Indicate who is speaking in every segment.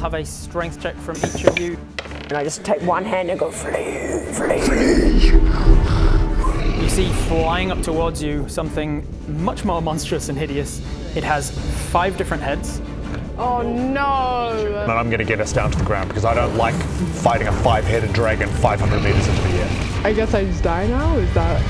Speaker 1: have a strength check from each of you.
Speaker 2: And I just take one hand and go, flee, flee.
Speaker 1: You see flying up towards you something much more monstrous and hideous. It has 5 different heads.
Speaker 3: Oh no!
Speaker 4: And I'm going to get us down to the ground because I don't like fighting a 5-headed dragon 500 meters into the air.
Speaker 3: I guess I just die now? Is that...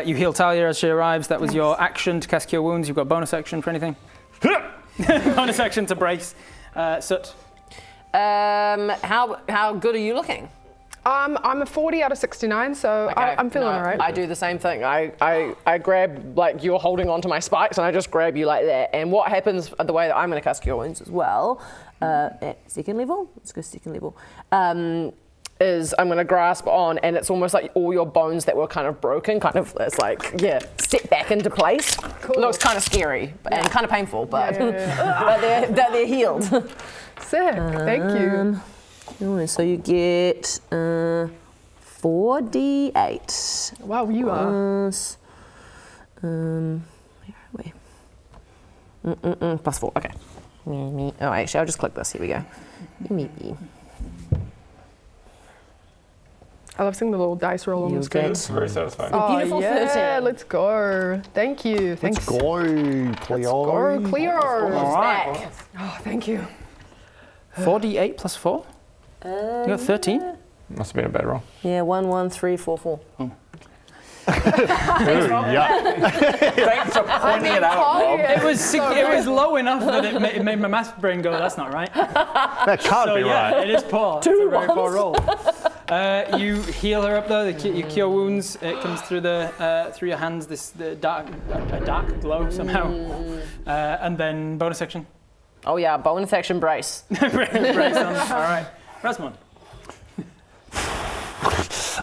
Speaker 1: You heal Talia as she arrives. That was your action to cast Cure Wounds. You've got bonus action for anything. Bonus action to brace. Soot.
Speaker 2: How good are you looking?
Speaker 3: I'm a 40 out of 69, so
Speaker 2: Okay.
Speaker 3: I'm feeling all right.
Speaker 2: I do the same thing. I grab, like, you're holding onto my spikes, and I just grab you like that. And what happens, the way that I'm going to cast Cure Wounds as well, at second level, let's go second level, is I'm going to grasp on, and it's almost like all your bones that were kind of broken, it's like, step back into place.
Speaker 3: Cool.
Speaker 2: Looks kind of scary and kind of painful, but, but they're healed.
Speaker 3: Sick, thank you.
Speaker 2: So you get 4d8.
Speaker 3: Wow, you are.
Speaker 2: Where are we? Plus 4, okay. Oh, actually, I'll just click this. Here we go.
Speaker 3: I love seeing the little dice roll on the screen.
Speaker 5: It's very satisfying.
Speaker 3: Oh,
Speaker 2: Beautiful
Speaker 3: yeah,
Speaker 2: 13.
Speaker 3: let's go. Thank you. Thanks.
Speaker 4: Let's go, Cleo.
Speaker 3: Go, Cleo.
Speaker 1: All right.
Speaker 2: Back.
Speaker 3: Oh, thank you.
Speaker 1: 4d8 plus 4? You got 13?
Speaker 5: Must have been a bad roll.
Speaker 2: Yeah, 1, 1, 3, 4, 4.
Speaker 4: Yeah.
Speaker 5: Thanks for pointing it out, Rob.
Speaker 1: It was low enough that it made my math brain go, that's not right.
Speaker 4: That can't
Speaker 1: So
Speaker 4: be
Speaker 1: yeah,
Speaker 4: right.
Speaker 1: it is poor. It's a very poor roll. You heal her up though. You cure wounds. It comes through through your hands. A dark glow somehow. And then bonus action.
Speaker 2: Oh yeah, bonus action brace.
Speaker 1: Brace on. All right, Rasmon.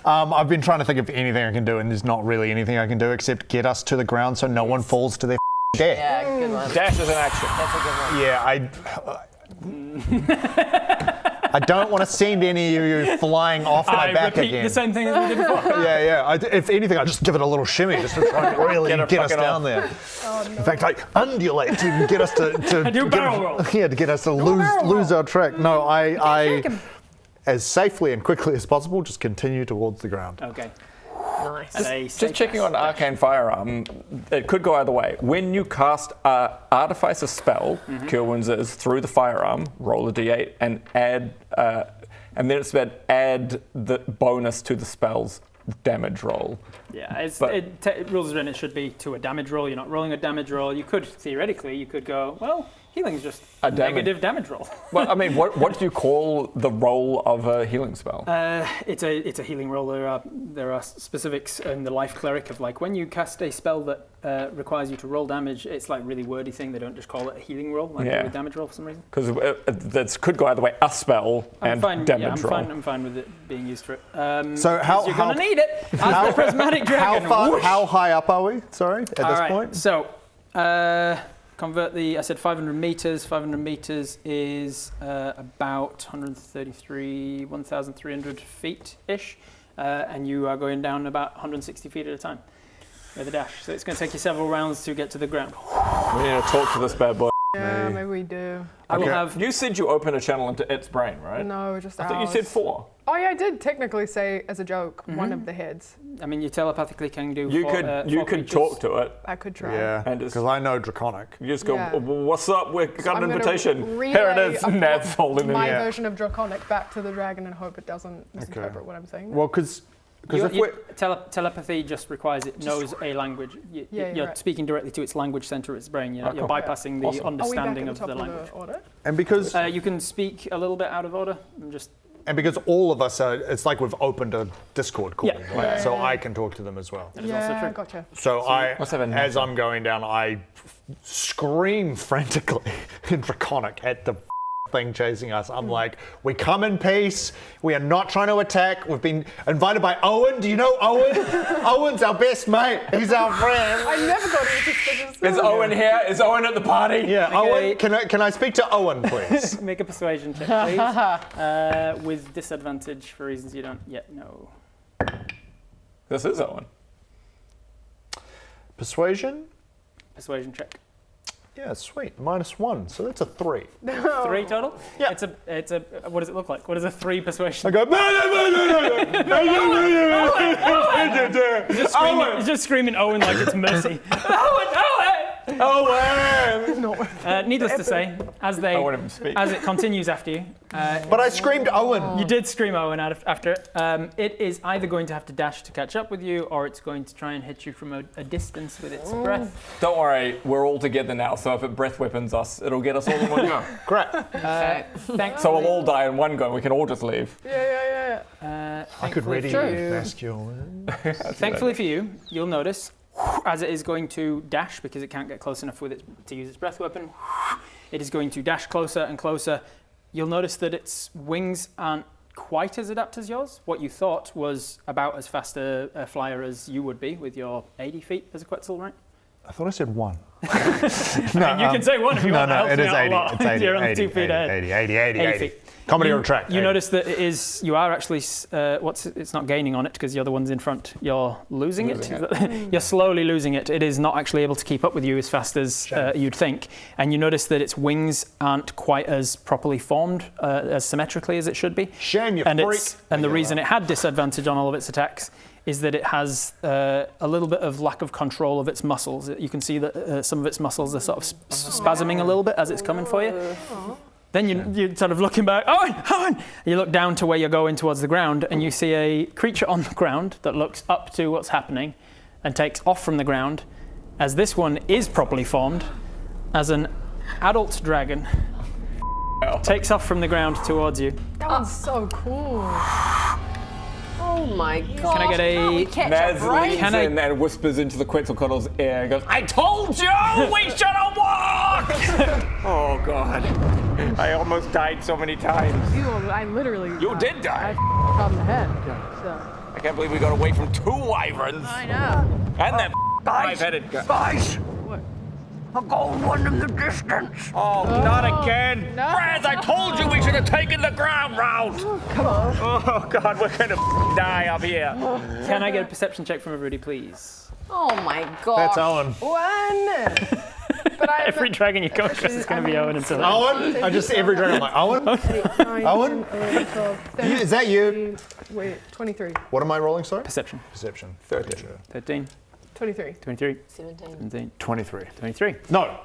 Speaker 4: I've been trying to think of anything I can do, and there's not really anything I can do except get us to the ground so no one falls to their death.
Speaker 2: Yeah, good one.
Speaker 5: Dash is an action.
Speaker 2: That's a good one.
Speaker 4: Yeah, I don't want to send any of you flying off my back
Speaker 1: repeat
Speaker 4: again.
Speaker 1: the same thing as we did before.
Speaker 4: If anything, I just give it a little shimmy just to try and really get us down there.
Speaker 3: Oh, no.
Speaker 4: In fact, I undulate to get us to
Speaker 1: do barrel roll.
Speaker 4: Yeah, to get us to lose our track. No, I as safely and quickly as possible, just continue towards the ground.
Speaker 1: Okay.
Speaker 2: Nice.
Speaker 5: Just checking on Arcane Firearm, it could go either way. When you cast Artificer spell, Cure Wounds is through the firearm, roll a d8 and add, and then it's about add the bonus to the spell's damage roll.
Speaker 1: Yeah, rules is written it should be to a damage roll. You're not rolling a damage roll. You could, theoretically, go, well, healing is just a negative damage roll.
Speaker 5: Well, I mean, what do you call the roll of a healing spell?
Speaker 1: It's a healing roll. There are specifics in the Life Cleric of like when you cast a spell that requires you to roll damage. It's like really wordy thing. They don't just call it a healing roll, like a damage roll for some reason.
Speaker 5: Because that could go either way: a spell and damage roll.
Speaker 1: I'm fine with it being used for it.
Speaker 4: So
Speaker 1: you're gonna need it as the prismatic dragon.
Speaker 4: How high up are we? Sorry, at this point.
Speaker 1: So. Convert I said 500 meters. 500 meters is about 1,300 feet-ish. And you are going down about 160 feet at a time with a dash. So it's going to take you several rounds to get to the ground.
Speaker 5: We need to talk to this bad boy.
Speaker 3: Yeah, maybe we do.
Speaker 1: I will have...
Speaker 5: You said you opened a channel into its brain, right?
Speaker 3: No, just
Speaker 5: I thought you said 4.
Speaker 3: Oh yeah, I did technically say as a joke one of the heads.
Speaker 1: I mean, you telepathically can do.
Speaker 5: You could talk to it.
Speaker 3: I could try.
Speaker 4: Yeah, because I know Draconic.
Speaker 5: You just go, what's up? We got an invitation.
Speaker 3: Relay
Speaker 5: Here it is. Nat's holding it.
Speaker 3: My version of Draconic back to the dragon and hope it doesn't misinterpret what I'm saying.
Speaker 4: Well, because
Speaker 1: telepathy just requires it knows a language. You're speaking directly to its language center of its brain. You're bypassing the understanding of the language.
Speaker 4: And because
Speaker 1: you can speak a little bit out of order.
Speaker 4: And because all of us are, it's like we've opened a Discord call, so I can talk to them as well.
Speaker 1: That is also true.
Speaker 3: Gotcha.
Speaker 4: So as I'm going down, I scream frantically in Draconic at the thing chasing us. I'm like, we come in peace. We are not trying to attack. We've been invited by Owen. Do you know Owen? Owen's our best mate. He's our friend.
Speaker 3: I never got into suspicious.
Speaker 5: Is Owen here? Is Owen at the party?
Speaker 4: Yeah,
Speaker 1: Okay.
Speaker 4: Owen. Can I speak to Owen, please?
Speaker 1: Make a persuasion check, please. With disadvantage for reasons you don't yet know.
Speaker 5: This is Owen.
Speaker 4: Persuasion?
Speaker 1: Persuasion check.
Speaker 4: Yeah, sweet. -1. So that's a 3.
Speaker 1: 3 total?
Speaker 4: Yeah.
Speaker 1: It's a. What does it look like? What is a 3 persuasion?
Speaker 4: I go,
Speaker 1: He's just screaming Owen like it's mercy. Needless to say, as it continues after you,
Speaker 4: But I screamed Owen.
Speaker 1: you did scream Owen after it. It is either going to have to dash to catch up with you, or it's going to try and hit you from a distance with its breath.
Speaker 5: Don't worry, we're all together now, so if it breath weapons us, it'll get us all in one go.
Speaker 4: Great.
Speaker 1: Thanks.
Speaker 5: So we'll all die in one go, we can all just leave.
Speaker 3: Yeah.
Speaker 4: I could ready
Speaker 1: you.
Speaker 4: masculine.
Speaker 1: Thankfully for you, you'll notice as it is going to dash because it can't get close enough with it to use its breath weapon. It is going to dash closer and closer. You'll notice that its wings aren't quite as adept as yours. What you thought was about as fast a flyer as you would be with your 80 feet as a Quetzal, right?
Speaker 4: I thought I said 1.
Speaker 1: You can say 1 if you want.
Speaker 4: No,
Speaker 1: Helps
Speaker 4: it
Speaker 1: me
Speaker 4: is
Speaker 1: out
Speaker 4: 80.
Speaker 1: a lot.
Speaker 4: It's 80.
Speaker 1: You're only
Speaker 4: 80,
Speaker 1: 2 feet ahead.
Speaker 4: 80
Speaker 1: feet.
Speaker 4: Comedy on track.
Speaker 1: You
Speaker 4: 80.
Speaker 1: notice that you are actually, it's not gaining on it because you're the ones in front. You're losing it. You're slowly losing it. It is not actually able to keep up with you as fast as you'd think. And you notice that its wings aren't quite as properly formed, as symmetrically as it should be.
Speaker 4: Shame, you
Speaker 1: and
Speaker 4: freak.
Speaker 1: And the reason it had disadvantage on all of its attacks is that it has a little bit of lack of control of its muscles. You can see that some of its muscles are sort of spasming a little bit as it's coming for you. Then you're sort of looking back, Owen! You look down to where you're going towards the ground and you see a creature on the ground that looks up to what's happening and takes off from the ground, as this one is properly formed as an adult dragon. Takes off from the ground towards you.
Speaker 3: That one's so cool.
Speaker 2: Oh my god.
Speaker 1: Can I get a...
Speaker 5: Naz leans in and whispers into the Quetzalcoatl's ear and goes, I told you we should have walked! Oh god. I almost died so many times.
Speaker 3: I literally.
Speaker 5: You did die.
Speaker 3: I on the head. So.
Speaker 5: I can't believe we got away from 2 wyverns.
Speaker 3: I know.
Speaker 5: And that 5-headed guy.
Speaker 6: Guys,
Speaker 3: What?
Speaker 6: a gold one in the distance.
Speaker 5: Oh, not again.
Speaker 3: No.
Speaker 5: Raz, I told you we should have taken the ground route.
Speaker 3: Come on.
Speaker 5: Oh god, we're gonna die up here.
Speaker 1: Can I get a perception check from everybody, please?
Speaker 2: Oh my god.
Speaker 4: That's Owen.
Speaker 3: 1. But I
Speaker 1: Every dragon you come across is going to be Owen until then.
Speaker 4: Owen? I just every dragon. I'm like, Owen?
Speaker 3: 9,
Speaker 4: Owen?
Speaker 3: 10, 11, 12, 13,
Speaker 4: Is that you?
Speaker 3: Wait, 23.
Speaker 4: What am I rolling, sorry?
Speaker 1: Perception.
Speaker 4: Perception.
Speaker 5: 13.
Speaker 1: 13,
Speaker 3: 23.
Speaker 1: 23,
Speaker 2: 17.
Speaker 1: 17,
Speaker 4: 23.
Speaker 1: 23.
Speaker 4: No.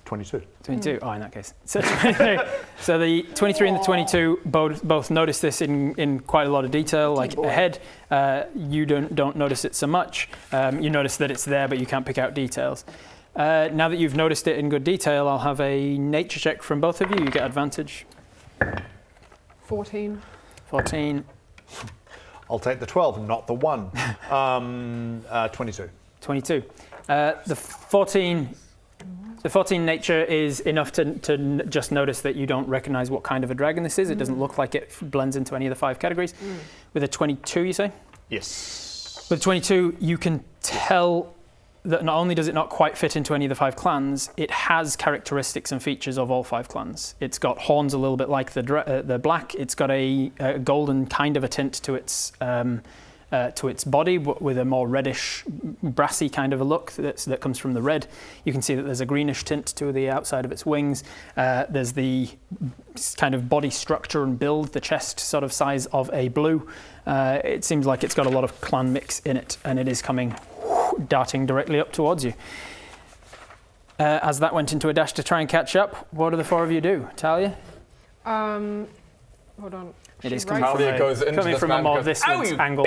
Speaker 4: 22.
Speaker 1: 22. Oh, in that case. So, 23. So the 23 and the 22 both notice this in quite a lot of detail. Like ahead, you don't notice it so much. You notice that it's there, but you can't pick out details. Now that you've noticed it in good detail, I'll have a nature check from both of you. You get advantage.
Speaker 3: 14.
Speaker 1: 14,
Speaker 4: I'll take the 12, not the 1. 22.
Speaker 1: 22. The 14 nature is enough to just notice that you don't recognize what kind of a dragon this is. It doesn't look like it blends into any of the 5 categories. With a 22, you say?
Speaker 4: Yes.
Speaker 1: With 22, you can tell that not only does it not quite fit into any of the 5 clans, it has characteristics and features of all 5 clans. It's got horns a little bit like the black. It's got a golden kind of a tint to its body, but with a more reddish, brassy kind of a look that comes from the red. You can see that there's a greenish tint to the outside of its wings. There's the kind of body structure and build, the chest sort of size of a blue. It seems like it's got a lot of clan mix in it, and it is coming darting directly up towards you. As that went into a dash to try and catch up, what do the 4 of you do? Talia?
Speaker 3: Hold on.
Speaker 1: It is
Speaker 3: Right.
Speaker 1: coming
Speaker 5: Talia goes into
Speaker 1: coming
Speaker 5: this
Speaker 1: from
Speaker 5: man
Speaker 1: a more
Speaker 5: and goes,
Speaker 1: viscid angle.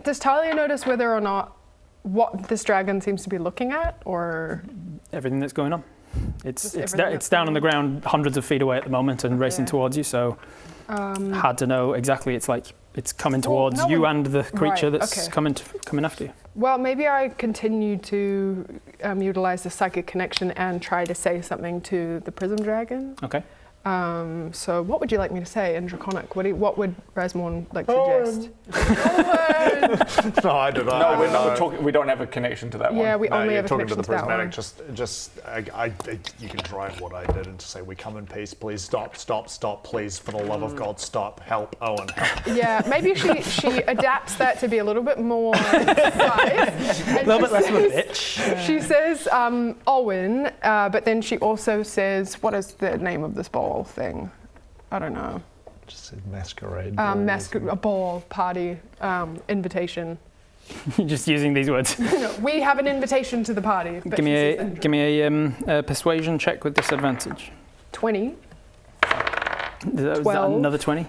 Speaker 3: Does Talia notice whether or not what this dragon seems to be looking at, or
Speaker 1: Everything that's going on. It's
Speaker 3: everything that's
Speaker 1: it's down on
Speaker 3: going
Speaker 1: the ground hundreds of feet away at the moment and racing towards you, so hard to know exactly. It's like it's coming towards
Speaker 3: no
Speaker 1: you
Speaker 3: one-
Speaker 1: and the creature
Speaker 3: Right,
Speaker 1: that's
Speaker 3: okay.
Speaker 1: coming after you.
Speaker 3: Well, maybe I continue to utilize the psychic connection and try to say something to the prism dragon.
Speaker 1: Okay.
Speaker 3: So what would you like me to say in Draconic? What would Rasmorn like suggest? Owen!
Speaker 4: No, I don't know.
Speaker 5: No, we're not talking. We don't have a connection to that one.
Speaker 3: Yeah, we
Speaker 4: No,
Speaker 3: only
Speaker 4: you're
Speaker 3: have a
Speaker 4: talking to
Speaker 3: connection
Speaker 4: the
Speaker 3: to that
Speaker 4: prismatic.
Speaker 3: one.
Speaker 4: You can try what I did and to say, "We come in peace. Please stop, stop, stop. Please, for the love of God, stop. Help, Owen. Help."
Speaker 3: Yeah, maybe she adapts that to be a little bit more concise.
Speaker 1: A little bit less of a bitch.
Speaker 3: She says Owen, but then she also says, what is the name of this ball thing? I don't know.
Speaker 4: Just said masquerade.
Speaker 3: A ball party invitation.
Speaker 1: You're just using these words.
Speaker 3: No, we have an invitation to the party. But
Speaker 1: Give
Speaker 3: she
Speaker 1: me
Speaker 3: says
Speaker 1: a give me a persuasion check with disadvantage.
Speaker 3: 20
Speaker 1: Is that
Speaker 3: 12.
Speaker 1: another 20?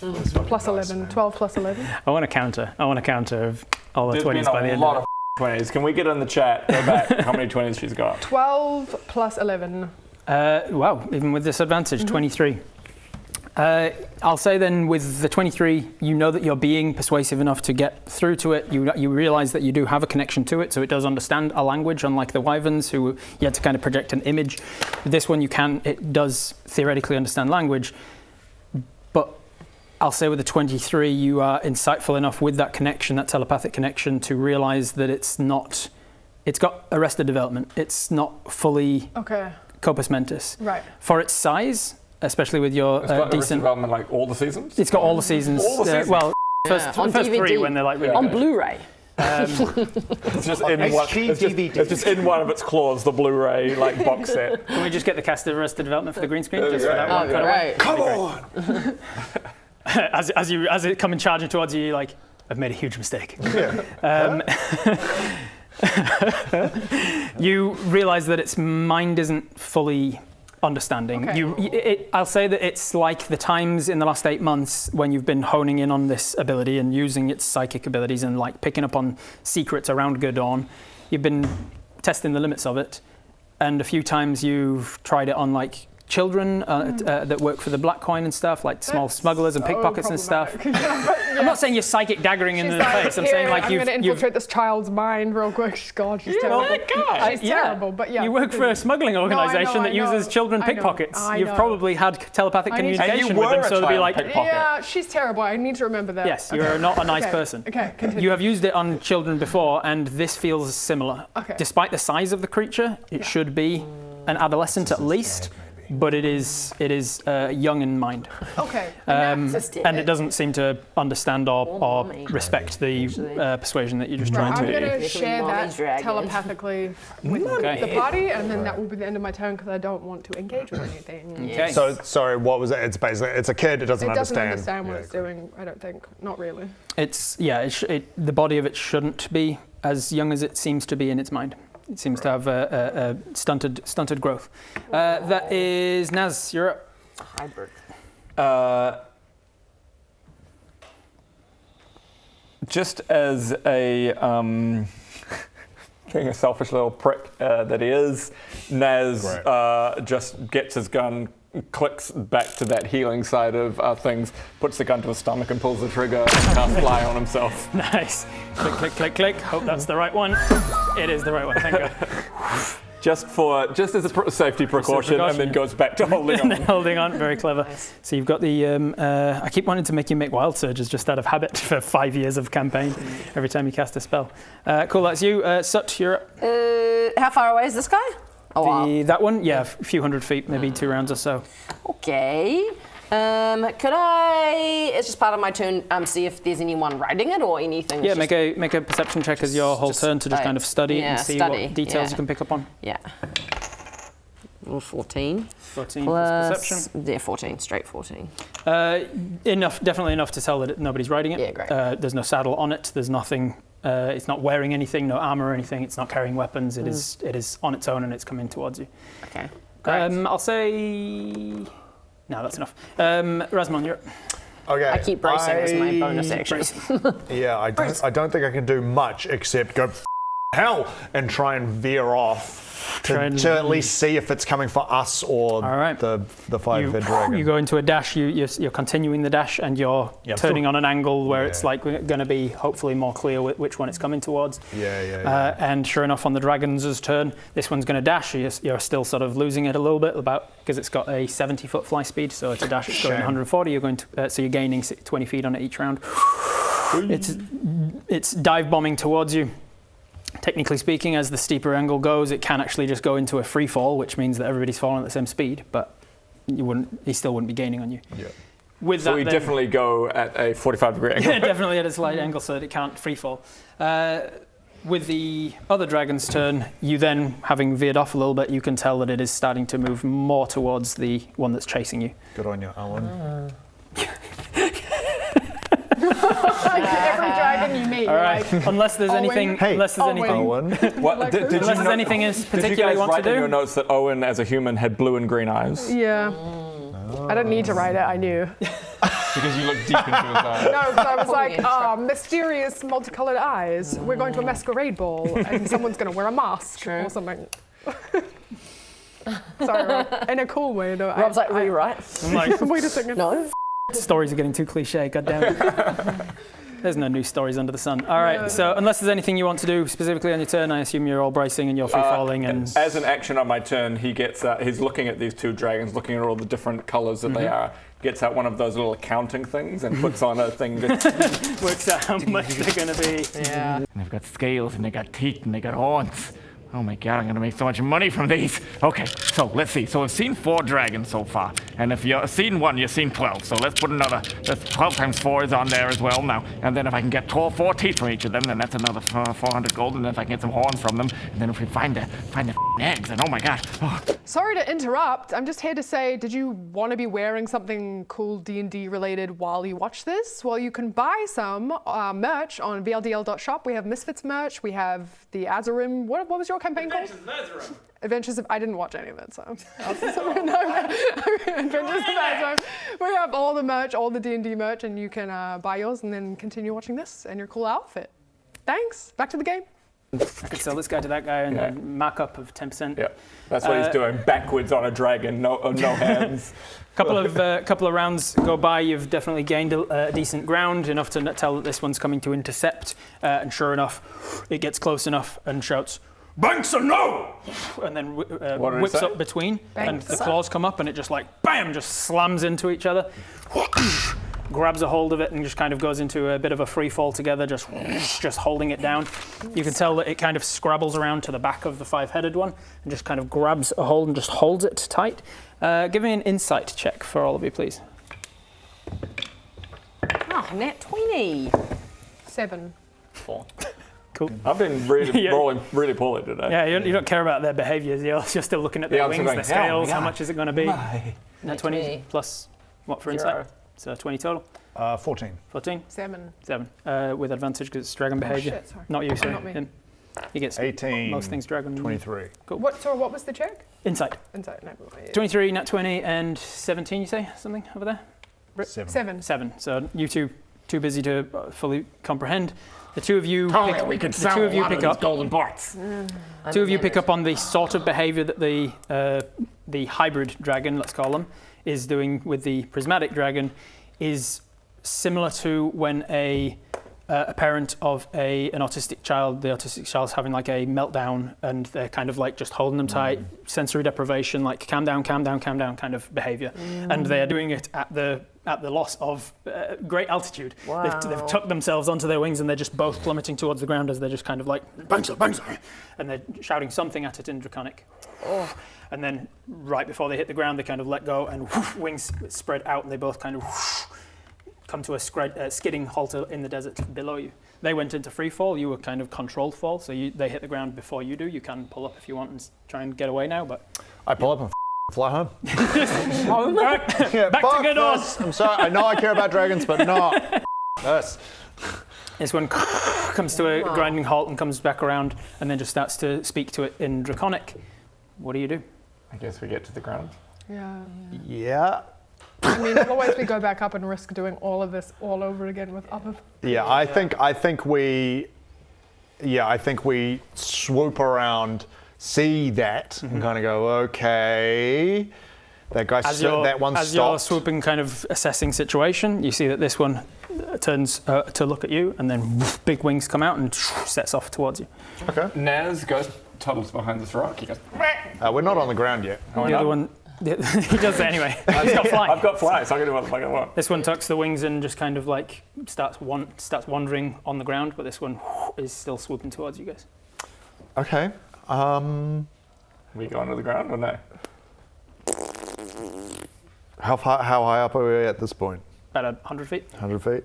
Speaker 3: plus 11. 12 plus 11.
Speaker 1: I want a counter. Of all the
Speaker 5: There's
Speaker 1: 20s
Speaker 5: been
Speaker 1: by the
Speaker 5: a
Speaker 1: end
Speaker 5: lot
Speaker 1: of
Speaker 5: of 20s. Can we get in the chat? Go back. How many 20s she's got?
Speaker 3: 12 plus 11.
Speaker 1: it. Wow, even with disadvantage, 23. I'll say then with the 23, you know that you're being persuasive enough to get through to it. You realise that you do have a connection to it, so it does understand a language, unlike the wyverns who you had to kind of project an image. With this one, it does theoretically understand language, but I'll say with the 23, you are insightful enough with that connection, that telepathic connection, to realise that it's got arrested development. It's not fully
Speaker 3: Okay,
Speaker 1: Corpus Mentis.
Speaker 3: right.
Speaker 1: For its size, especially with your
Speaker 5: It's got Arrested
Speaker 1: decent...
Speaker 5: Development like all the seasons.
Speaker 1: It's got all the seasons.
Speaker 5: All the seasons.
Speaker 1: Well,
Speaker 2: Yeah,
Speaker 1: first
Speaker 2: on
Speaker 1: three
Speaker 2: DVD.
Speaker 1: when they're like really
Speaker 2: On
Speaker 1: good.
Speaker 2: Blu-ray.
Speaker 5: It's just in
Speaker 4: HD
Speaker 5: one.
Speaker 4: DVD.
Speaker 5: It's just in one of its claws, the Blu-ray like box set.
Speaker 1: Can we just get the cast of Arrested Development for the green screen? Just for that one cutaway?
Speaker 2: Right.
Speaker 4: Come on.
Speaker 1: As it coming charging towards you, you're like, I've made a huge mistake. You realise that its mind isn't fully understanding.
Speaker 3: Okay.
Speaker 1: I'll say that it's like the times in the last 8 months when you've been honing in on this ability and using its psychic abilities and like picking up on secrets around Gurdon. You've been testing the limits of it, and a few times you've tried it on like children that work for the Black Coin and stuff, like small smugglers and pickpockets and stuff. I'm not saying you're psychic daggering in the face. I'm saying like
Speaker 3: I'm
Speaker 1: you've
Speaker 3: going to infiltrate this child's mind real quick. God, she's
Speaker 1: Oh
Speaker 3: terrible.
Speaker 1: my God!
Speaker 3: She's terrible, but yeah.
Speaker 1: You work for a smuggling organisation that uses children pickpockets. You've probably had telepathic
Speaker 3: I need to-
Speaker 1: communication
Speaker 5: And you
Speaker 1: with them,
Speaker 5: were a
Speaker 1: so they'll be
Speaker 5: child
Speaker 1: like,
Speaker 5: pickpocket.
Speaker 3: Yeah, she's terrible. I need to remember that.
Speaker 1: yes, you're not a nice
Speaker 3: Okay.
Speaker 1: person.
Speaker 3: Okay, continue.
Speaker 1: You have used it on children before, and this feels similar.
Speaker 3: Okay.
Speaker 1: Despite the size of the creature, it should be an adolescent at least, but it is young in mind.
Speaker 3: Okay.
Speaker 1: And it doesn't seem to understand or respect the persuasion that you're just
Speaker 3: Right,
Speaker 1: trying
Speaker 3: I'm
Speaker 1: to
Speaker 3: going
Speaker 1: do.
Speaker 3: to share
Speaker 2: Mommy's
Speaker 3: that
Speaker 2: dragon.
Speaker 3: telepathically with
Speaker 1: Okay.
Speaker 3: the party, and then that will be the end of my turn because I don't want to engage with anything.
Speaker 1: Okay.
Speaker 4: So sorry, what was it? It's basically it's a kid. It doesn't
Speaker 3: It doesn't
Speaker 4: understand.
Speaker 3: understand what it's doing, I don't think. Not really.
Speaker 1: The body of it shouldn't be as young as it seems to be in its mind. It seems to have a stunted growth. That is Naz. You're up.
Speaker 2: Hybrid.
Speaker 5: Just as a being a selfish little prick that he is, Naz just gets his gun, clicks back to that healing side of things, puts the gun to his stomach and pulls the trigger and casts fly on himself.
Speaker 1: Nice. Click, click, click, click. Hope that's the right one. It is the right one. Thank God.
Speaker 5: Just as a safety precaution, and then goes back to holding
Speaker 1: And
Speaker 5: on.
Speaker 1: then holding on. Very clever. So you've got the. I keep wanting to make you make wild surges just out of habit for 5 years of campaign. Every time you cast a spell. Cool. That's you. Sut, you're up.
Speaker 2: How far away is this guy?
Speaker 1: That one, yeah, a few hundred feet, maybe 2 rounds or so.
Speaker 2: Okay. Could I, it's just part of my turn, see if there's anyone riding it or anything?
Speaker 1: Yeah, make a perception check as your whole turn to just kind of study and see what details you can pick up on.
Speaker 2: Yeah. 14.
Speaker 1: 14
Speaker 2: Plus,
Speaker 1: plus perception.
Speaker 2: yeah, 14, straight 14.
Speaker 1: Definitely enough to tell that nobody's riding it.
Speaker 2: Yeah, great.
Speaker 1: There's no saddle on it. There's nothing. It's not wearing anything, no armor or anything. It's not carrying weapons. It is on its own and it's coming towards you.
Speaker 2: Okay. Great.
Speaker 1: I'll say. No, that's enough. Rasmon, you're up.
Speaker 4: Okay.
Speaker 2: I keep bracing as my bonus action.
Speaker 4: Yeah, I don't think I can do much except go hell and try and veer off to at least see if it's coming for us or the five-head dragon.
Speaker 1: You go into a dash. You're continuing the dash, and you're turning on an angle where it's like going to be hopefully more clear which one it's coming towards. And sure enough, on the dragon's turn, this one's going to dash. You're still sort of losing it a little bit because it's got a 70-foot fly speed. So it's a dash. It's going 140. You're going to so you're gaining 20 feet on it each round. It's dive bombing towards you. Technically speaking, as the steeper angle goes, it can actually just go into a free fall, which means that everybody's falling at the same speed, but he still wouldn't be gaining on you. With
Speaker 5: so
Speaker 1: that,
Speaker 5: we definitely go at a 45-degree angle.
Speaker 1: Yeah, definitely at a slight angle so that it can't free fall. With the other dragon's turn, you then, having veered off a little bit, you can tell that it is starting to move more towards the one that's chasing you.
Speaker 4: Good on you, Owen.
Speaker 3: Like every dragon you meet.
Speaker 1: All right. Unless there's anything. Unless there's anything.
Speaker 4: Owen.
Speaker 5: What, did you
Speaker 1: Unless there's
Speaker 5: know,
Speaker 1: anything is
Speaker 5: did you
Speaker 1: particularly
Speaker 5: guys
Speaker 1: want
Speaker 5: write
Speaker 1: to
Speaker 5: in
Speaker 1: do.
Speaker 5: your notes that Owen, as a human, had blue and green eyes?
Speaker 3: Yeah. I didn't need to write it. I knew.
Speaker 7: Because you look deep into his eyes.
Speaker 3: No, because I was like, mysterious multicolored eyes. We're going to a masquerade ball, and someone's going to wear a mask or something. Sorry, Rob. In a cool way, though.
Speaker 2: Rob's like, rewrite.
Speaker 1: I'm like,
Speaker 3: Wait a second.
Speaker 2: No.
Speaker 1: stories are getting too cliche. God damn it. There's no new stories under the sun. All right. So unless there's anything you want to do specifically on your turn, I assume you're all bracing and you're free falling. And
Speaker 5: as an action on my turn, he gets. He's looking at these two dragons, looking at all the different colours that they are. Gets out one of those little accounting things and puts on a thing that
Speaker 1: works out how much they're going to be.
Speaker 3: Yeah.
Speaker 6: And they've got scales, and they got teeth, and they got horns. Oh my god, I'm gonna make so much money from these. Okay, so let's see. So I've seen 4 dragons so far. And if you've seen 1, you've seen 12. So let's put that's 12 times 4 is on there as well now. And then if I can get 4 teeth from each of them, then that's another 400 gold. And then if I can get some horns from them, and then if we find the eggs, and oh my god. Oh.
Speaker 3: Sorry to interrupt. I'm just here to say, did you want to be wearing something cool D&D related while you watch this? Well, you can buy some merch on vldl.shop. We have Misfits merch. We have the Azarim. What was your campaign called? Adventures of I didn't watch any of it, so. Adventures of Azarim. We have all the merch, all the D&D merch, and you can buy yours and then continue watching this and your cool outfit. Thanks. Back to the game.
Speaker 1: I could sell this guy to that guy and a markup of 10%.
Speaker 5: Yeah, that's what he's doing. Backwards on a dragon, no hands.
Speaker 1: Couple of rounds go by. You've definitely gained a decent ground, enough to tell that this one's coming to intercept. And sure enough, it gets close enough and shouts, "Banks or no!" And then whips up between, and the claws come up, and it just like bam, just slams into each other. Grabs a hold of it and just kind of goes into a bit of a free fall together, just holding it down. You can tell that it kind of scrabbles around to the back of the 5-headed one and just kind of grabs a hold and just holds it tight. Give me an insight check for all of you, please.
Speaker 2: Oh, nat 20.
Speaker 3: 7.
Speaker 5: 4.
Speaker 1: Cool.
Speaker 5: I've been rolling really poorly today.
Speaker 1: Yeah, you don't care about their behaviours. You're still looking at their wings, their scales, how much is it going to be? Nat 20 plus what for insight? So 20 total.
Speaker 4: 14.
Speaker 1: 14?
Speaker 3: 7.
Speaker 1: 7. With advantage because it's dragon behaviour.
Speaker 3: Shit, sorry.
Speaker 1: Not you, sorry.
Speaker 3: Not me.
Speaker 1: Him. He gets
Speaker 4: 18.
Speaker 1: most things dragon.
Speaker 4: 23.
Speaker 1: Cool.
Speaker 3: What was the check?
Speaker 1: Insight.
Speaker 3: Inside. No.
Speaker 1: 23, nat 20, and 17, you say? Something over there?
Speaker 4: 7.
Speaker 3: 7.
Speaker 1: So you two, too busy to fully comprehend. The two of you
Speaker 6: We could sell a lot of these golden parts.
Speaker 1: Two of you pick up on the sort of behaviour that the hybrid dragon, let's call them, is doing with the prismatic dragon, is similar to when a parent of an autistic child, the autistic child's having like a meltdown and they're kind of like just holding them tight, sensory deprivation, like calm down kind of behaviour. And they're doing it at the loss of great altitude.
Speaker 2: Wow.
Speaker 1: They've tucked themselves onto their wings and they're just both plummeting towards the ground as they're just kind of like, bangs, and they're shouting something at it in Draconic. Oh. And then right before they hit the ground, they kind of let go and wings spread out and they both kind of come to a skidding halt in the desert below you. They went into free fall, you were kind of controlled fall, so they hit the ground before you do. You can pull up if you want and try and get away now, but...
Speaker 4: I pull up and fly home.
Speaker 1: Right.
Speaker 4: Yeah,
Speaker 1: Back to good old.
Speaker 4: I'm sorry, I know I care about dragons, but not this.
Speaker 1: This one comes to a grinding halt and comes back around and then just starts to speak to it in Draconic. What do you do?
Speaker 5: I guess we get to the ground.
Speaker 4: Yeah.
Speaker 3: I mean, otherwise we go back up and risk doing all of this all over again with upper.
Speaker 4: Yeah, I think we swoop around see that and kind of go, okay. That guy, that one
Speaker 1: as you're
Speaker 4: stopped.
Speaker 1: swooping, kind of assessing situation, you see that this one turns to look at you, and then big wings come out and sets off towards you.
Speaker 4: Okay.
Speaker 7: Naz goes, toddles behind this rock. He goes,
Speaker 4: We're not on the ground yet.
Speaker 1: The other one, he does it anyway. He's got fly.
Speaker 5: I've got fly, so I can do what the fuck I want.
Speaker 1: This one tucks the wings and just kind of like starts wandering on the ground, but this one is still swooping towards you guys.
Speaker 4: Okay.
Speaker 5: We go under the ground or no?
Speaker 4: How high up are we at this point?
Speaker 1: About 100 feet.
Speaker 4: 100 feet?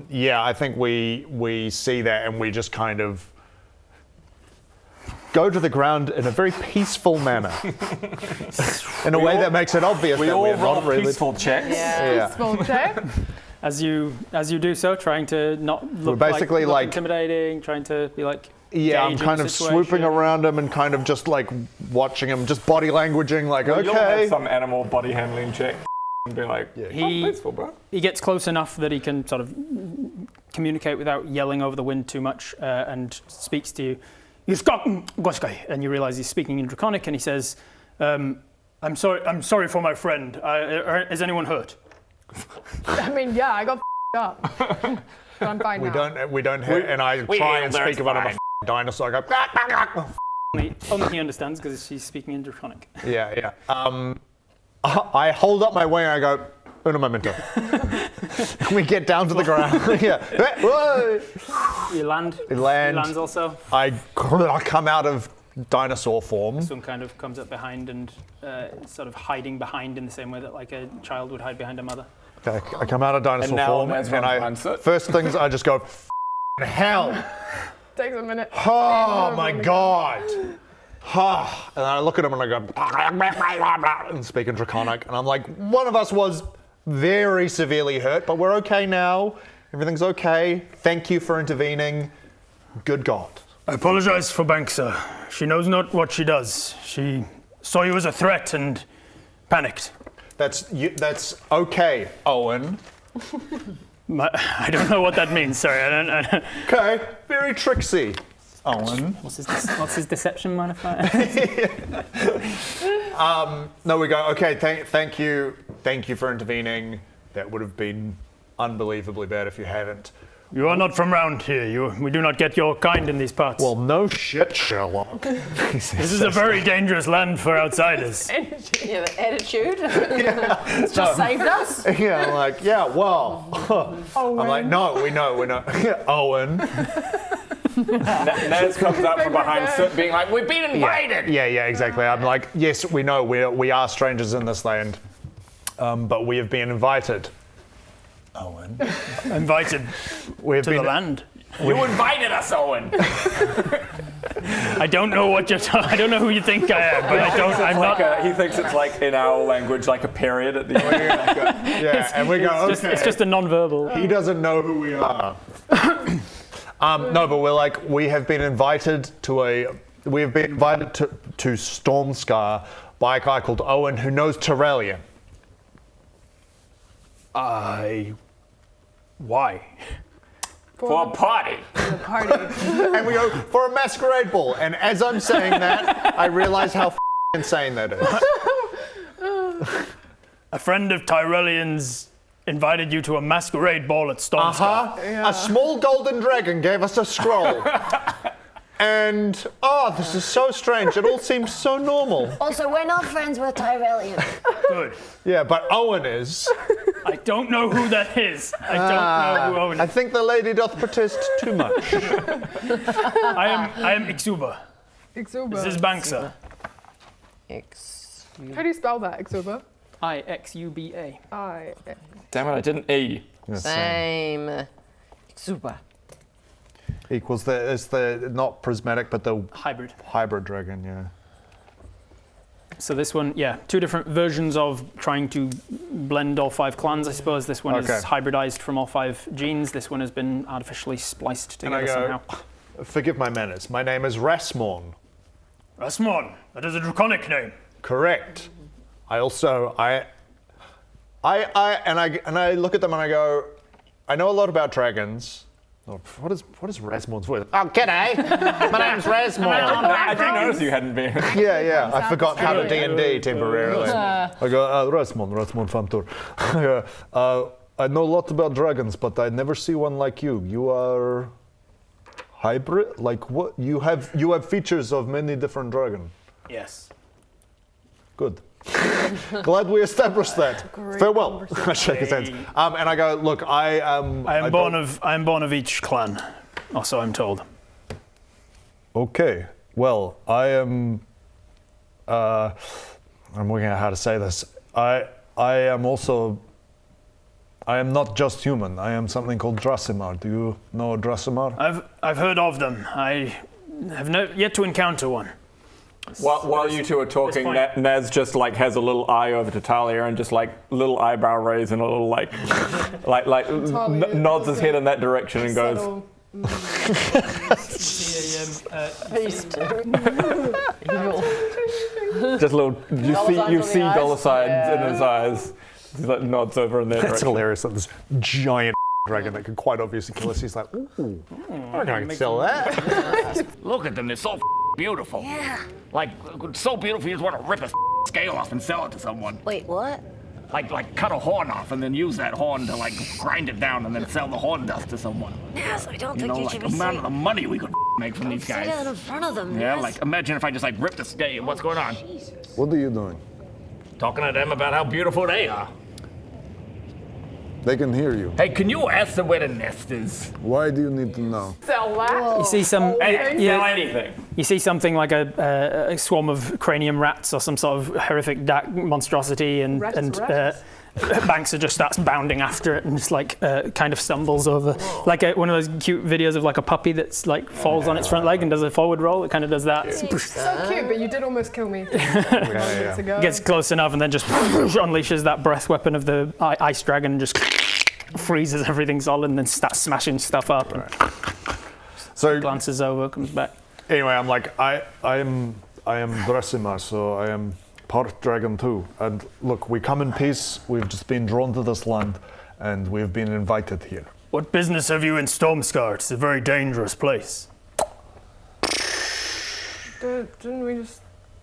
Speaker 4: Yeah, I think we see that and we just kind of go to the ground in a very peaceful manner. In a way that makes it obvious
Speaker 5: We
Speaker 4: that
Speaker 5: all
Speaker 4: we're
Speaker 5: roll
Speaker 4: not really...
Speaker 5: peaceful checks.
Speaker 4: Yeah.
Speaker 3: Peaceful check.
Speaker 1: As you do so, trying to not look
Speaker 4: basically
Speaker 1: look
Speaker 4: like-
Speaker 1: intimidating, trying to be like.
Speaker 4: Yeah, I'm
Speaker 1: gauging
Speaker 4: kind
Speaker 1: the
Speaker 4: of
Speaker 1: situation.
Speaker 4: swooping around him and kind of just like watching him, just body languaging like,
Speaker 5: Well, You'll
Speaker 4: okay.
Speaker 5: have some animal body handling check and be like,
Speaker 1: He-
Speaker 5: peaceful, bro.
Speaker 1: He gets close enough that he can sort of communicate without yelling over the wind too much, and speaks to you. And you realise he's speaking in Draconic, and he says, "I'm sorry for my friend. Is anyone hurt?"
Speaker 3: I mean, yeah, I got up. But I'm fine now.
Speaker 4: We don't hit, and I try and speak about him a dinosaur. I go,
Speaker 1: Only he understands because he's speaking in Draconic.
Speaker 4: yeah. I hold up my wing and I go, un momento. We get down to the ground. Yeah. Whoa.
Speaker 1: You land.
Speaker 4: We land.
Speaker 1: He lands also.
Speaker 4: I come out of dinosaur form.
Speaker 1: This one kind of comes up behind and sort of hiding behind in the same way that like a child would hide behind a mother.
Speaker 4: I come out of dinosaur
Speaker 5: And now
Speaker 4: form,
Speaker 5: Naz
Speaker 4: and
Speaker 5: runs behind it.
Speaker 4: first things I just go, hell.
Speaker 3: Takes a minute.
Speaker 4: Oh my god. And I look at him and I go, and speak in Draconic, and I'm like, one of us was very severely hurt, but we're okay now. Everything's okay. Thank you for intervening. Good God.
Speaker 1: I apologize for Banksa. She knows not what she does. She saw you as a threat and panicked.
Speaker 4: That's okay, Owen.
Speaker 1: I don't know what that means. Sorry, I don't.
Speaker 4: Okay, very tricksy, Owen.
Speaker 1: What's his deception modifier?
Speaker 4: No, we go, okay, thank you for intervening. That would have been unbelievably bad if you hadn't.
Speaker 1: You are not from round here. We do not get your kind in these parts.
Speaker 4: Well, no shit, Sherlock.
Speaker 1: this is a very dangerous land for outsiders.
Speaker 2: Yeah, the attitude. It's just saved us.
Speaker 4: Yeah, I'm like, yeah, well. I'm like, no, we know. Owen.
Speaker 5: Naz comes up from behind, being like, "We've been invaded."
Speaker 4: Yeah, exactly. I'm like, yes, we know. We are strangers in this land, but we have been invited. Owen.
Speaker 1: Invited
Speaker 4: We've
Speaker 1: to
Speaker 4: been
Speaker 1: the land.
Speaker 5: You invited us, Owen.
Speaker 1: I don't know what you're. I don't know who you think I am, but I don't. I'm not.
Speaker 5: He thinks it's like in our language, like a period at the end.
Speaker 4: Yeah, and we go, okay.
Speaker 1: It's just a non-verbal.
Speaker 4: He doesn't know who we are. No, but we're like, we have been invited to Stormscar by a guy called Owen who knows Tyrellian.
Speaker 1: Why?
Speaker 5: For a party.
Speaker 3: Party.
Speaker 4: And we go, for a masquerade ball. And as I'm saying that, I realize how insane that is.
Speaker 1: A friend of Tyrellian's invited you to a masquerade ball at Stormscar.
Speaker 3: Yeah.
Speaker 4: A small golden dragon gave us a scroll. And, this is so strange. It all seems so normal.
Speaker 8: Also, we're not friends with Tyrellian.
Speaker 1: Good.
Speaker 4: Yeah, but Owen is.
Speaker 1: I don't know who that is. I don't know who Owen
Speaker 4: I
Speaker 1: is.
Speaker 4: think the lady doth protest too much.
Speaker 1: I am Ixuba.
Speaker 3: Ixuba.
Speaker 1: This is Banksa.
Speaker 3: How do you spell that, Ixuba?
Speaker 1: Ixuba.
Speaker 5: Damn it, I didn't E.
Speaker 2: Same. Super.
Speaker 4: Equals it's the not prismatic, but the
Speaker 1: Hybrid.
Speaker 4: dragon, yeah.
Speaker 1: So this one, two different versions of trying to blend all 5 clans, I suppose. This one is hybridized from all 5 genes. This one has been artificially spliced
Speaker 4: And I
Speaker 1: together
Speaker 4: go,
Speaker 1: somehow.
Speaker 4: forgive my manners. My name is Rasmorn.
Speaker 1: Rasmon, that is a draconic name.
Speaker 4: Correct. I also I look at them and I go, I know a lot about dragons. Oh, what is Resmond's voice? Oh, g'day. My name's Resmond.
Speaker 5: I didn't notice you hadn't been.
Speaker 4: Yeah. I forgot how to D&D temporarily. I go, Resmond Famtur. I know a lot about dragons, but I never see one like you. You are hybrid? Like what? You have features of many different dragons.
Speaker 1: Yes.
Speaker 4: Good. Glad we established that. Farewell. I shake his hands. And I go, look, I am born
Speaker 1: of each clan, or so I'm told.
Speaker 4: Okay. Well, I am. I'm working out how to say this. I am also. I am not just human. I am something called Drasimar. Do you know Drasimar?
Speaker 1: I've heard of them. I have yet to encounter one.
Speaker 5: While you two are talking, Naz just like has a little eye over to Talia and just like little eyebrow raise and a little nods his head in that direction and goes. Just a little. You see dollar signs in his eyes. He like nods over in that
Speaker 4: That's
Speaker 5: direction.
Speaker 4: hilarious. Like this giant dragon that could quite obviously kill us. He's like, ooh, I reckon I can sell that.
Speaker 6: Look at them, they're so beautiful.
Speaker 8: Yeah.
Speaker 6: Like, so beautiful you just want to rip a scale off and sell it to someone.
Speaker 8: Wait, what?
Speaker 6: Like cut a horn off and then use that horn to like grind it down and then sell the horn dust to someone.
Speaker 8: Yes, I don't
Speaker 6: You
Speaker 8: think
Speaker 6: know,
Speaker 8: you
Speaker 6: like
Speaker 8: should
Speaker 6: the
Speaker 8: be
Speaker 6: amount
Speaker 8: saying.
Speaker 6: of the money we could make from these
Speaker 8: Say that in
Speaker 6: guys.
Speaker 8: front of them.
Speaker 6: Yeah,
Speaker 8: yes.
Speaker 6: like imagine if I just like ripped the scale. What's going on?
Speaker 4: What are you doing?
Speaker 6: Talking to them about how beautiful they are.
Speaker 4: They can hear you.
Speaker 6: Hey, can you ask them where the nest is?
Speaker 4: Why do you need to know?
Speaker 3: Sell that.
Speaker 1: You see some.
Speaker 6: Sell anything.
Speaker 1: You see something like a swarm of cranium rats or some sort of horrific dark monstrosity, and Bankser just starts bounding after it and just like kind of stumbles over, like one of those cute videos of like a puppy that's like falls on its front leg and does a forward roll. It kind of does that.
Speaker 3: So cute, but you did almost kill me. Minutes ago.
Speaker 1: Gets close enough and then just unleashes that breath weapon of the ice dragon and just freezes everything solid and then starts smashing stuff up. And
Speaker 4: So
Speaker 1: glances over, comes back.
Speaker 4: anyway, I'm like, I am Drasimar, so I am part dragon too. And look, we come in peace. We've just been drawn to this land, and we've been invited here.
Speaker 1: What business have you in Stormscar? It's a very dangerous place.
Speaker 3: Didn't we just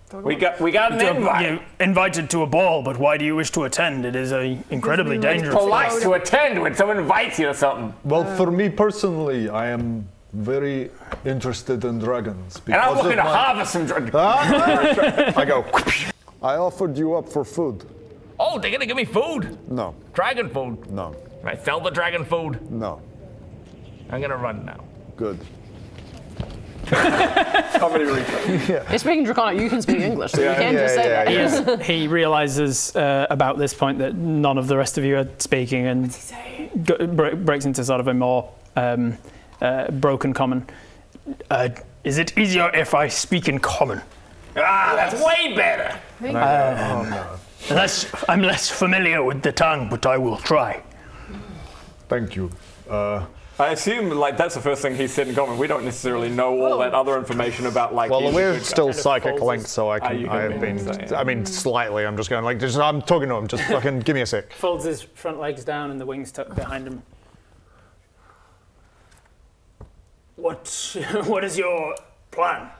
Speaker 3: talk
Speaker 5: We
Speaker 3: about
Speaker 5: got an invite.
Speaker 1: You invited to a ball, but why do you wish to attend? It is a incredibly dangerous place.
Speaker 5: Polite to attend when someone invites you to something.
Speaker 4: Well, for me personally, I am very interested in dragons.
Speaker 5: And I'm
Speaker 4: because
Speaker 5: looking to
Speaker 4: of my-
Speaker 5: harvest some dragons.
Speaker 4: I go, I offered you up for food.
Speaker 6: Oh, they're gonna give me food.
Speaker 4: No,
Speaker 6: Dragon food.
Speaker 4: no,
Speaker 6: Can I sell the dragon food?
Speaker 4: no.
Speaker 6: I'm gonna run now.
Speaker 4: Good.
Speaker 5: Comedy replay.
Speaker 2: You're speaking Draconic, you can speak English, so you can just say that.
Speaker 1: He realizes about this point that none of the rest of you are speaking and breaks into sort of a more broken common. Is it easier if I speak in common?
Speaker 5: Ah, that's way better.
Speaker 1: I'm less familiar with the tongue, but I will try.
Speaker 4: Thank you.
Speaker 5: I assume like that's the first thing he said in common. We don't necessarily know all that other information about like.
Speaker 4: Well,
Speaker 5: he's a
Speaker 4: we're
Speaker 5: good guy.
Speaker 4: still psychic linked, so I
Speaker 5: you
Speaker 4: can.
Speaker 5: can
Speaker 4: I have
Speaker 5: be,
Speaker 4: been.
Speaker 5: so, yeah.
Speaker 4: I mean, slightly. I'm just going like. I'm talking to him. Just fucking give me a sec.
Speaker 1: Folds his front legs down and the wings tucked behind him. What is your plan?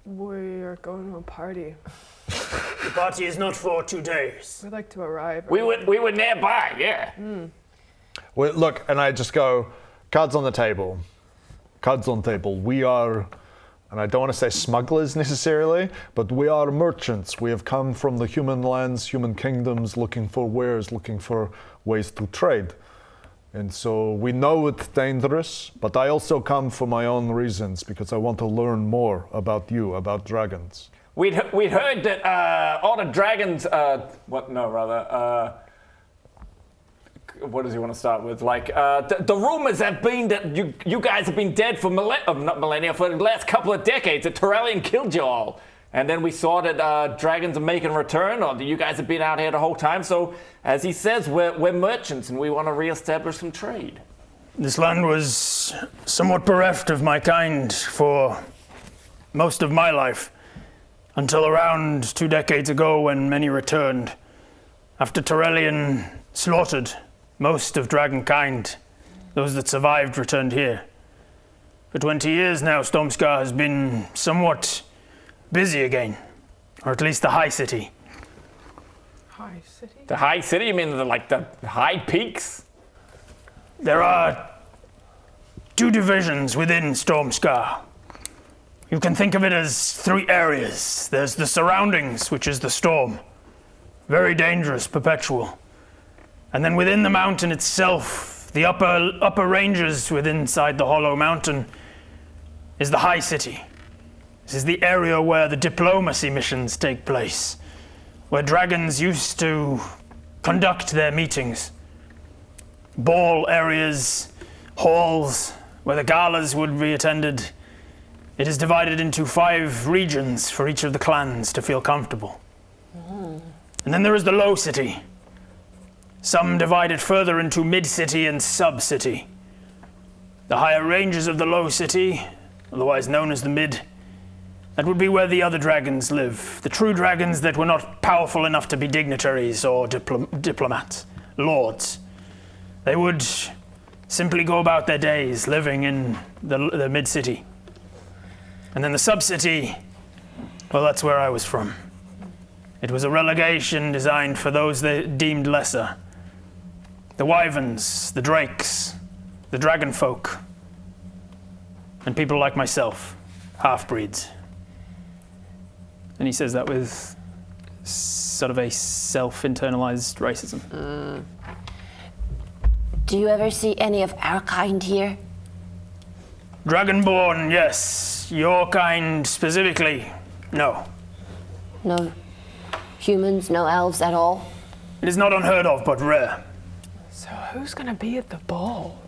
Speaker 3: we are going to a party.
Speaker 1: The party is not for 2 days.
Speaker 3: We'd like to arrive.
Speaker 6: We were nearby, yeah.
Speaker 4: Well, look, and I just go, cards on the table. Cards on table. We are, and I don't want to say smugglers necessarily, but we are merchants. We have come from the human lands, human kingdoms, looking for wares, looking for ways to trade. And so we know it's dangerous, but I also come for my own reasons because I want to learn more about you, about dragons.
Speaker 5: We'd heard that all the dragons. What does he want to start with? Like the rumors have been that you guys have been dead for not millennia, for the last couple of decades. That Torellian killed you all, and then we saw that dragons are making a return, or that you guys have been out here the whole time. So, as he says, we're merchants, and we want to reestablish some trade.
Speaker 1: This land was somewhat bereft of my kind for most of my life, until around 2 decades ago when many returned. After Torellian slaughtered most of dragonkind, Those that survived returned here. For 20 years now, Stormscar has been somewhat busy again. Or at least the High City.
Speaker 3: High City?
Speaker 5: The high city? You mean the high peaks?
Speaker 1: There are 2 divisions within Stormscar. You can think of it as 3 areas. There's the surroundings, which is the storm. Very dangerous, perpetual. And then within the mountain itself, the upper ranges inside the Hollow Mountain, is the High City. This is the area where the diplomacy missions take place, where dragons used to conduct their meetings. Ball areas, halls, where the galas would be attended. It is divided into 5 regions for each of the clans to feel comfortable. And then there is the Low City. Some divided further into Mid-City and Sub-City. The higher ranges of the Low City, otherwise known as the Mid, that would be where the other dragons live. The true dragons that were not powerful enough to be dignitaries or diplomats, lords. They would simply go about their days living in the Mid-City. And then the Sub-City, well, that's where I was from. It was a relegation designed for those they deemed lesser. The wyverns, the drakes, the dragon folk, and people like myself, half-breeds. And he says that with sort of a self-internalized racism.
Speaker 8: Do you ever see any of our kind here?
Speaker 1: Dragonborn, yes. Your kind specifically, no.
Speaker 8: No humans, no elves at all?
Speaker 1: It is not unheard of, but rare.
Speaker 3: So who's gonna be at the ball?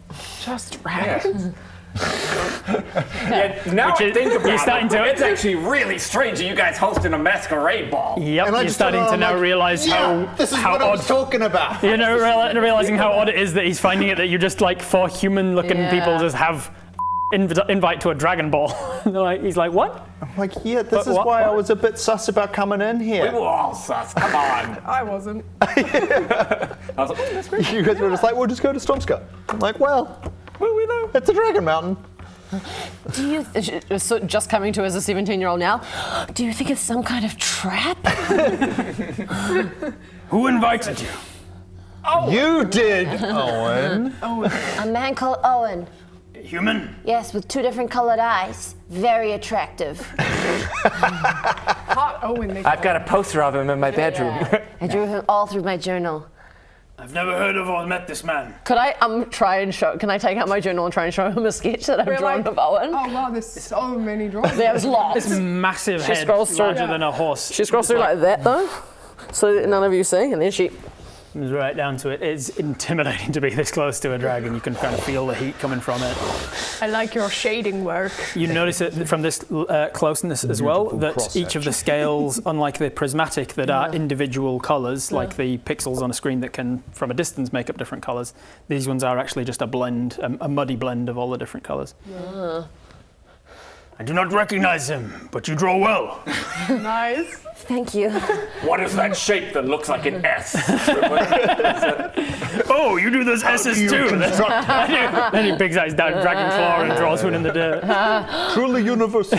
Speaker 3: Just dragons?
Speaker 5: Yeah, now I think about
Speaker 1: you're starting to-
Speaker 5: it's actually really strange that you guys hosting a masquerade ball.
Speaker 1: Yep,
Speaker 4: And I
Speaker 1: you're
Speaker 4: just
Speaker 1: starting
Speaker 4: don't
Speaker 1: to
Speaker 4: know,
Speaker 1: now
Speaker 4: like,
Speaker 1: realize
Speaker 4: This is
Speaker 1: how
Speaker 4: what I was
Speaker 1: odd.
Speaker 4: talking about.
Speaker 1: You know, realizing how odd it is that he's finding it that you just like 4 human-looking people just have invite to a dragon ball. He's like, what?
Speaker 4: I'm like, yeah, this is
Speaker 1: what-
Speaker 4: why I
Speaker 1: what?
Speaker 4: was a bit sus about coming in
Speaker 5: We
Speaker 4: here.
Speaker 5: were all sus. Come on.
Speaker 3: I wasn't.
Speaker 5: I was like, oh, that's great.
Speaker 4: You guys were just like, we'll just go to Stormscar. I'm like, well,
Speaker 5: Will we though?
Speaker 4: it's a dragon mountain.
Speaker 8: Do you
Speaker 2: So just coming to as a 17-year-old now.
Speaker 8: do you think it's some kind of trap?
Speaker 1: Who invited you?
Speaker 4: You did, Owen.
Speaker 8: A man called Owen.
Speaker 1: Human?
Speaker 8: Yes, with 2 different colored eyes. Very attractive.
Speaker 3: Hot Owen, they
Speaker 5: I've got a poster of him in my bedroom.
Speaker 8: Yeah. I drew him all through my journal.
Speaker 1: I've never heard of or met this man.
Speaker 2: Could I try and show? Can I take out my journal and try and show him a sketch that I've
Speaker 3: We're
Speaker 2: drawn
Speaker 3: like,
Speaker 2: of Owen?
Speaker 3: oh wow, there's so many drawings.
Speaker 2: There's lots.
Speaker 1: This massive
Speaker 2: She
Speaker 1: head,
Speaker 2: scrolls through.
Speaker 1: larger than a horse.
Speaker 2: She scrolls through like that though, so that none of you see, and then she.
Speaker 1: Comes right down to it. It's intimidating to be this close to a dragon. You can kind of feel the heat coming from it.
Speaker 3: I like your shading work.
Speaker 1: You notice it from this closeness as well, that each of the scales, unlike the prismatic that are individual colours, like the pixels on a screen that can, from a distance, make up different colours, these ones are actually just a blend, a muddy blend of all the different colours. I do not recognize him, but you draw well.
Speaker 3: Nice.
Speaker 8: Thank you.
Speaker 5: What is that shape that looks like an S?
Speaker 1: Oh, you do those S's too. Then he picks out his dragon claw and draws one in the dirt.
Speaker 4: Truly universal.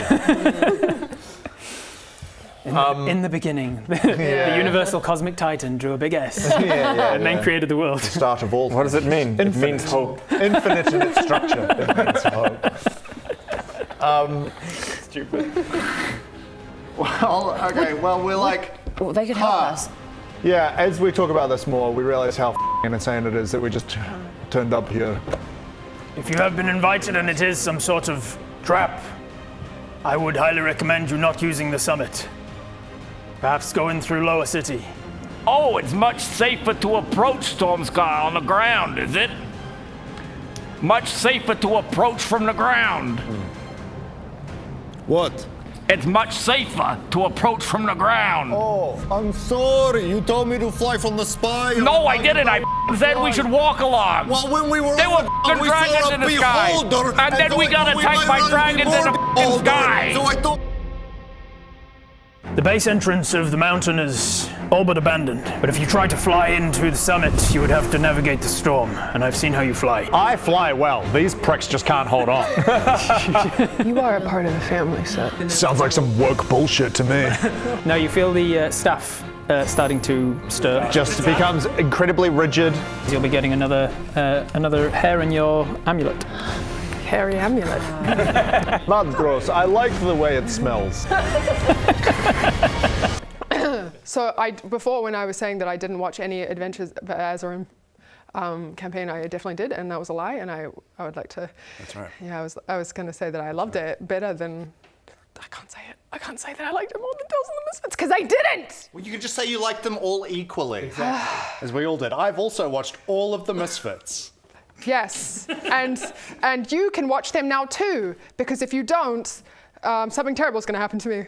Speaker 1: In the beginning, the universal cosmic titan drew a big S and then created the world.
Speaker 4: Start of all.
Speaker 5: What does it mean? It means hope.
Speaker 4: Infinite in its structure. It means hope.
Speaker 5: Stupid.
Speaker 4: Well, okay, well, we're like,
Speaker 2: Well, they could help us.
Speaker 4: yeah, as we talk about this more, we realize how insane it is that we just turned up here.
Speaker 1: If you have been invited and it is some sort of trap, I would highly recommend you not using the summit. Perhaps going through Lower City.
Speaker 6: Oh, it's much safer to approach Stormscar on the ground, is it? Much safer to approach from the ground.
Speaker 9: What?
Speaker 6: It's much safer to approach from the ground.
Speaker 9: Oh, I'm sorry. You told me to fly from the spy.
Speaker 6: No, I didn't. I said we should walk along.
Speaker 9: Well, when we were
Speaker 6: There
Speaker 9: on
Speaker 6: were
Speaker 9: the
Speaker 6: f***ing dragons in the sky. And then we got attacked by dragons in the f***ing sky.
Speaker 9: So I thought.
Speaker 1: The base entrance of the mountain is all but abandoned, but if you try to fly into the summit, you would have to navigate the storm, and I've seen how you fly.
Speaker 4: I fly well. These pricks just can't hold on.
Speaker 3: You are a part of the family, so.
Speaker 4: Sounds like some woke bullshit to me.
Speaker 1: Now you feel the staff starting to stir.
Speaker 4: Just becomes incredibly rigid.
Speaker 1: You'll be getting another hair in your amulet.
Speaker 3: Hairy amulet.
Speaker 4: Not gross. I like the way it smells.
Speaker 3: So before when I was saying that I didn't watch any Adventures of Azerim campaign, I definitely did, and that was a lie. And I would like to.
Speaker 10: That's right.
Speaker 3: Yeah, I was going to say that I loved it better than. I can't say it. I can't say that I liked it more than Tales of the Misfits because I didn't.
Speaker 10: Well, you can just say you like them all equally, as we all did. I've also watched all of the Misfits.
Speaker 3: Yes, and you can watch them now too, because if you don't, something terrible is going to happen to me.